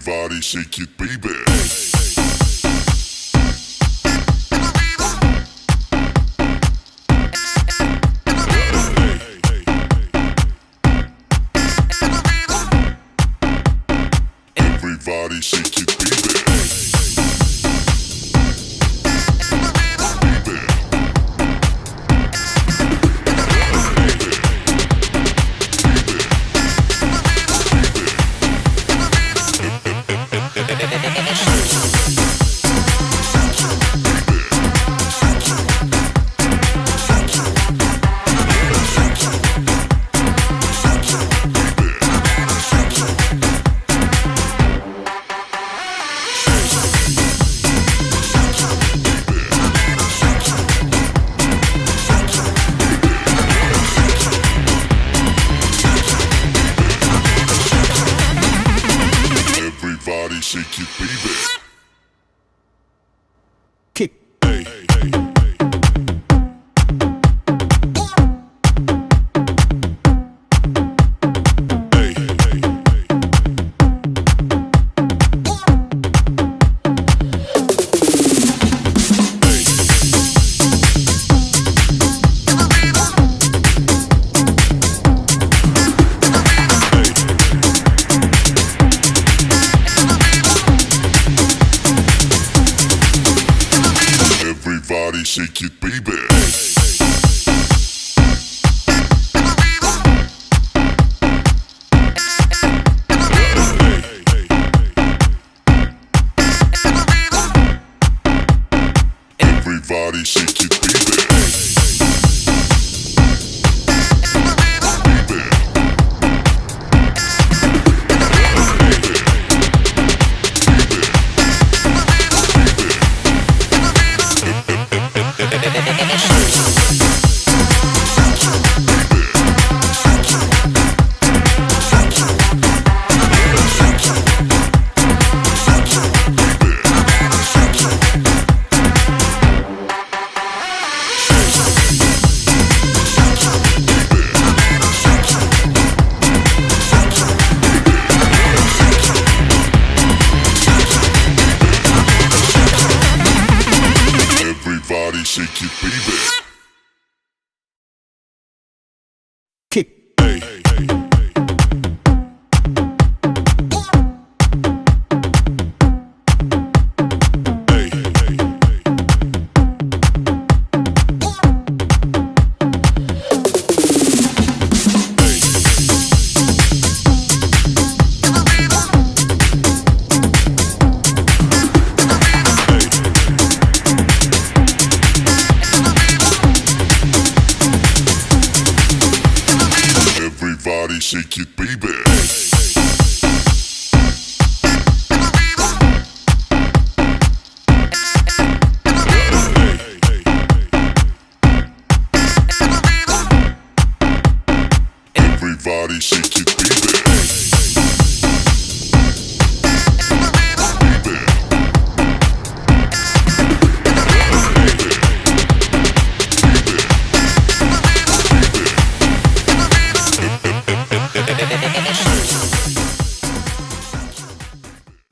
Everybody shake it, baby. Everybody shake it, baby. Everybody shake it, baby. Kick. Hey, hey, hey, hey. Everybody shake it, baby. Everybody shake it, baby. Everybody shake it, baby. Kick. Hey, hey, hey, hey. Everybody shake it, baby. Everybody shake it, baby. Hey,